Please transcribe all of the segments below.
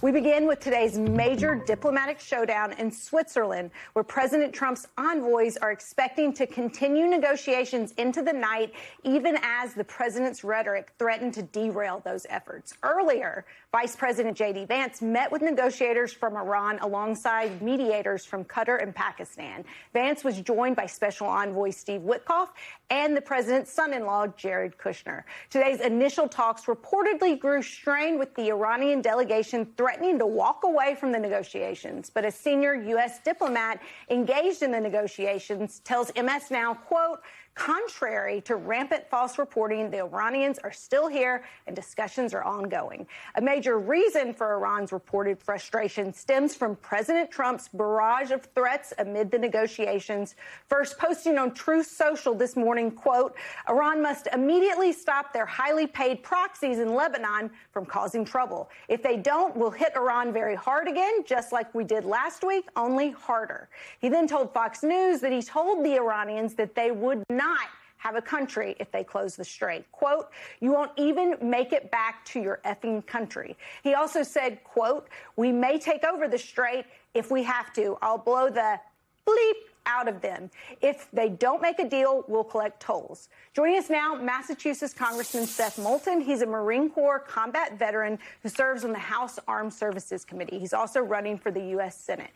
We begin with today's major diplomatic showdown in Switzerland, where President Trump's envoys are expecting to continue negotiations into the night, even as the president's rhetoric threatened to derail those efforts. Earlier, Vice President J.D. Vance met with negotiators from Iran alongside mediators from Qatar and Pakistan. Vance was joined by Special Envoy Steve Witkoff and the president's son-in-law, Jared Kushner. Today's initial talks reportedly grew strained, with the Iranian delegation threatening to walk away from the negotiations. But a senior U.S. diplomat engaged in the negotiations tells MS Now, quote, "Contrary to rampant false reporting, the Iranians are still here and discussions are ongoing." A major reason for Iran's reported frustration stems from President Trump's barrage of threats amid the negotiations. First posting on Truth Social this morning, quote, "Iran must immediately stop their highly paid proxies in Lebanon from causing trouble. If they don't, we'll hit Iran very hard again, just like we did last week, only harder." He then told Fox News that he told the Iranians that they would not have a country if they close the strait. Quote, "You won't even make it back to your effing country." He also said, quote, "We may take over the strait if we have to. I'll blow the bleep out of them. If they don't make a deal, we'll collect tolls." Joining us now, Massachusetts Congressman Seth Moulton. He's a Marine Corps combat veteran who serves on the House Armed Services Committee. He's also running for the U.S. Senate.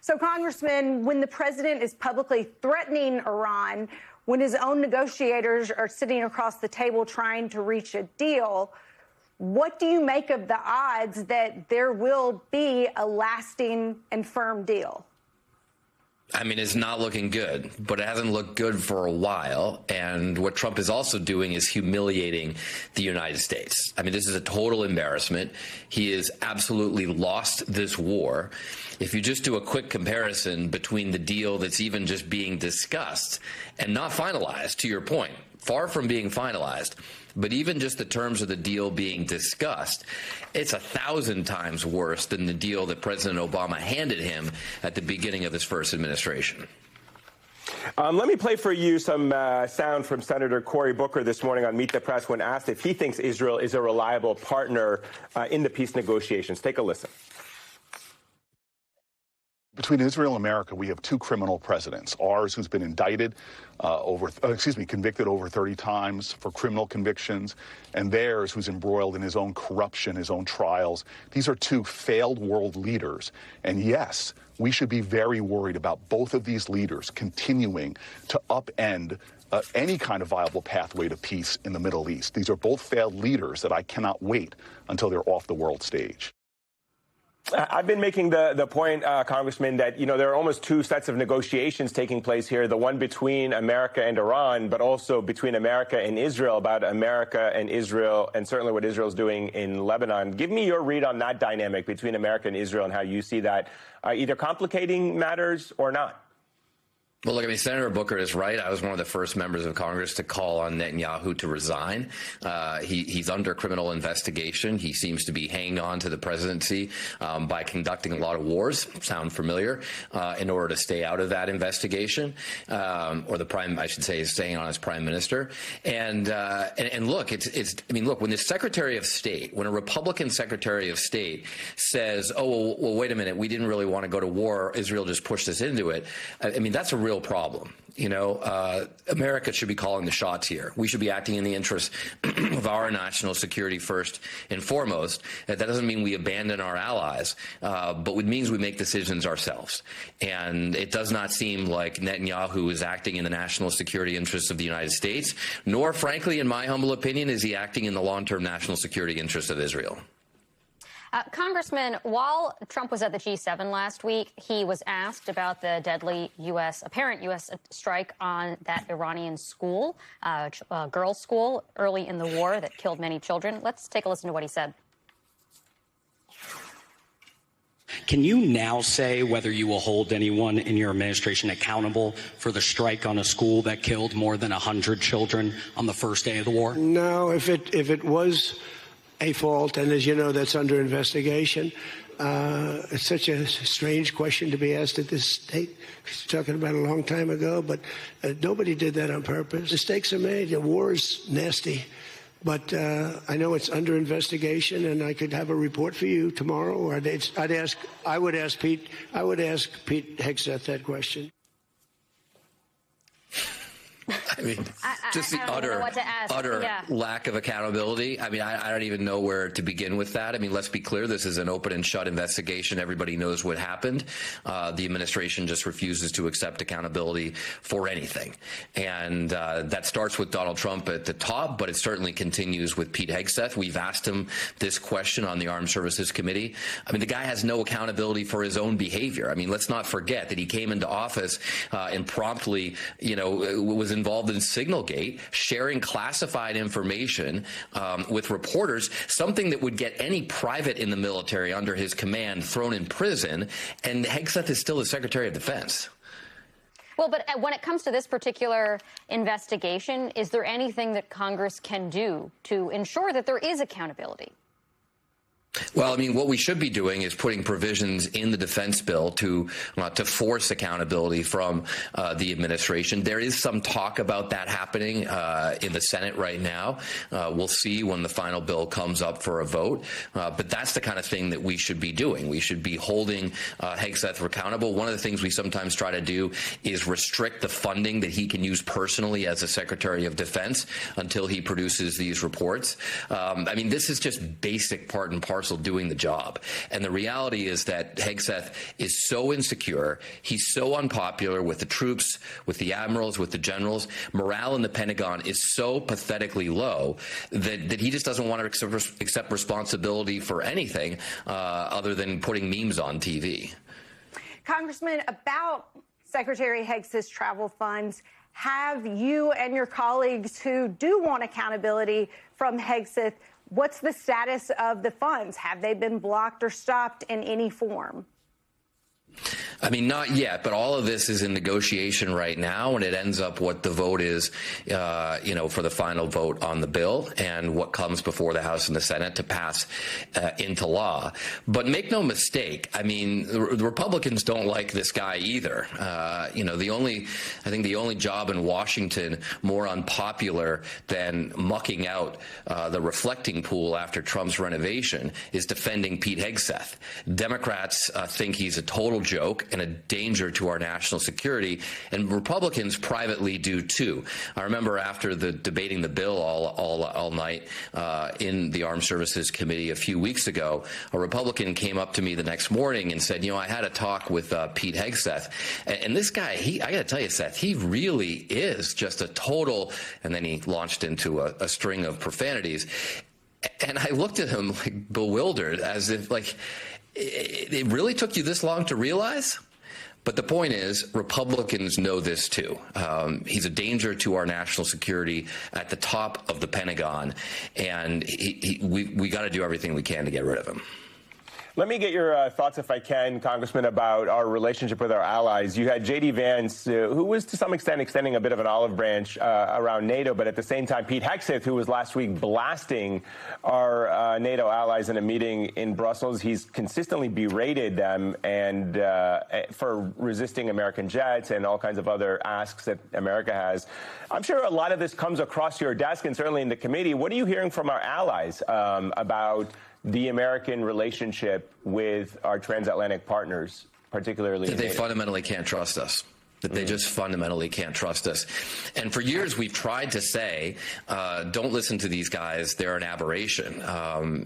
So, Congressman, when the president is publicly threatening Iran, when his own negotiators are sitting across the table trying to reach a deal, what do you make of the odds that there will be a lasting and firm deal? I mean, it's not looking good, but it hasn't looked good for a while. And what Trump is also doing is humiliating the United States. I mean, this is a total embarrassment. He has absolutely lost this war. If you just do a quick comparison between the deal that's even just being discussed and not finalized, to your point, far from being finalized, but even just the terms of the deal being discussed, it's 1,000 times worse than the deal that President Obama handed him at the beginning of his first administration. Let me play for you some sound from Senator Cory Booker this morning on Meet the Press when asked if he thinks Israel is a reliable partner in the peace negotiations. Take a listen. Between Israel and America, we have two criminal presidents. Ours, who's been indicted convicted over 30 times for criminal convictions, and theirs, who's embroiled in his own corruption, his own trials. These are two failed world leaders. And yes, we should be very worried about both of these leaders continuing to upend any kind of viable pathway to peace in the Middle East. These are both failed leaders that I cannot wait until they're off the world stage. I've been making the point, Congressman, that, you know, there are almost two sets of negotiations taking place here, the one between America and Iran, but also between America and Israel, about America and Israel, and certainly what Israel's doing in Lebanon. Give me your read on that dynamic between America and Israel and how you see that either complicating matters or not. Well, look, I mean, Senator Booker is right. I was one of the first members of Congress to call on Netanyahu to resign. He's under criminal investigation. He seems to be hanging on to the presidency by conducting a lot of wars, sound familiar, in order to stay out of that investigation, or the prime, I should say, is staying on as prime minister. And look, I mean, look, when the Secretary of State, when a Republican Secretary of State says, oh, well, wait a minute, we didn't really want to go to war, Israel just pushed us into it. I mean, that's a real problem. You know, America should be calling the shots here. We should be acting in the interest of our national security first and foremost. That doesn't mean we abandon our allies, but it means we make decisions ourselves. And it does not seem like Netanyahu is acting in the national security interests of the United States, nor, frankly, in my humble opinion, is he acting in the long-term national security interests of Israel. Congressman, while Trump was at the G7 last week, he was asked about the deadly apparent U.S. strike on that Iranian school, girls' school, early in the war that killed many children. Let's take a listen to what he said. Can you now say whether you will hold anyone in your administration accountable for the strike on a school that killed more than 100 children on the first day of the war? No, if it was a fault, and as you know, that's under investigation. It's such a strange question to be asked at this state. He's talking about a long time ago, but nobody did that on purpose. Mistakes are made. War is nasty. But I know it's under investigation, and I could have a report for you tomorrow. Or I would ask Pete Hegseth that question. I mean, just the utter lack of accountability. I mean, I don't even know where to begin with that. I mean, let's be clear. This is an open and shut investigation. Everybody knows what happened. The administration just refuses to accept accountability for anything. And that starts with Donald Trump at the top, but it certainly continues with Pete Hegseth. We've asked him this question on the Armed Services Committee. I mean, the guy has no accountability for his own behavior. I mean, let's not forget that he came into office and promptly, was involved in Signalgate, sharing classified information with reporters, something that would get any private in the military under his command thrown in prison, and Hegseth is still the Secretary of Defense. Well, but when it comes to this particular investigation, is there anything that Congress can do to ensure that there is accountability? Well, I mean, what we should be doing is putting provisions in the defense bill to force accountability from the administration. There is some talk about that happening in the Senate right now. We'll see when the final bill comes up for a vote. But that's the kind of thing that we should be doing. We should be holding Hegseth accountable. One of the things we sometimes try to do is restrict the funding that he can use personally as a Secretary of Defense until he produces these reports. I mean, this is just basic part and parcel doing the job. And the reality is that Hegseth is so insecure. He's so unpopular with the troops, with the admirals, with the generals. Morale in the Pentagon is so pathetically low that he just doesn't want to accept responsibility for anything other than putting memes on TV. Congressman, about Secretary Hegseth's travel funds, have you and your colleagues who do want accountability from Hegseth, what's the status of the funds? Have they been blocked or stopped in any form? I mean, not yet, but all of this is in negotiation right now, and it ends up what the vote is, for the final vote on the bill and what comes before the House and the Senate to pass into law. But make no mistake, I mean, the Republicans don't like this guy either. I think the only job in Washington more unpopular than mucking out the reflecting pool after Trump's renovation is defending Pete Hegseth. Democrats think he's a total joke and a danger to our national security, and Republicans privately do too. I remember after debating the bill all night in the Armed Services Committee a few weeks ago, a Republican came up to me the next morning and said, I had a talk with Pete Hegseth, and this guy, I got to tell you, Seth, he really is just a total, and then he launched into a string of profanities, and I looked at him like bewildered, as if like, it really took you this long to realize? But the point is, Republicans know this too. He's a danger to our national security at the top of the Pentagon, and we got to do everything we can to get rid of him. Let me get your thoughts, if I can, Congressman, about our relationship with our allies. You had J.D. Vance, who was to some extent extending a bit of an olive branch around NATO, but at the same time, Pete Hegseth, who was last week blasting our NATO allies in a meeting in Brussels. He's consistently berated them and for resisting American jets and all kinds of other asks that America has. I'm sure a lot of this comes across your desk and certainly in the committee. What are you hearing from our allies about the American relationship with our transatlantic partners, particularly that they fundamentally can't trust us? That they just fundamentally can't trust us. And for years, we've tried to say, don't listen to these guys. They're an aberration.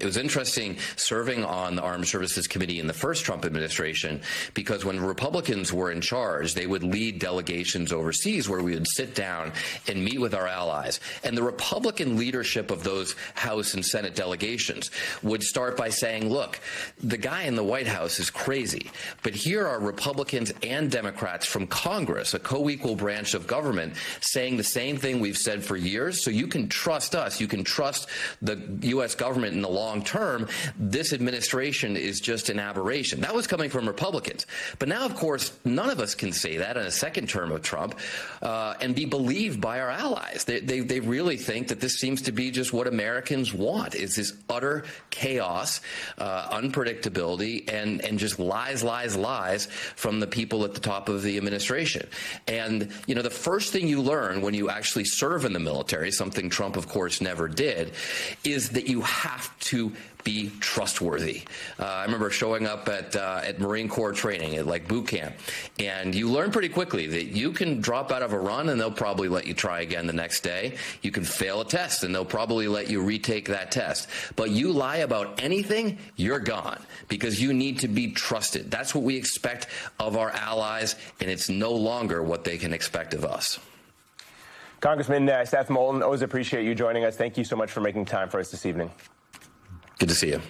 It was interesting serving on the Armed Services Committee in the first Trump administration, because when Republicans were in charge, they would lead delegations overseas where we would sit down and meet with our allies. And the Republican leadership of those House and Senate delegations would start by saying, look, the guy in the White House is crazy, but here are Republicans and Democrats from Congress, a co-equal branch of government, saying the same thing we've said for years. So you can trust us. You can trust the U.S. government in the long term. This administration is just an aberration. That was coming from Republicans. But now, of course, none of us can say that in a second term of Trump and be believed by our allies. They really think that this seems to be just what Americans want, is this utter chaos, unpredictability, and just lies from the people at the top of the administration. mission. And, you know, the first thing you learn when you actually serve in the military, something Trump, of course, never did, is that you have to be trustworthy. I remember showing up at Marine Corps training at like boot camp, and you learn pretty quickly that you can drop out of a run and they'll probably let you try again the next day. You can fail a test and they'll probably let you retake that test. But you lie about anything, you're gone, because you need to be trusted. That's what we expect of our allies, and it's no longer what they can expect of us. Congressman Seth Moulton, always appreciate you joining us. Thank you so much for making time for us this evening. Good to see you.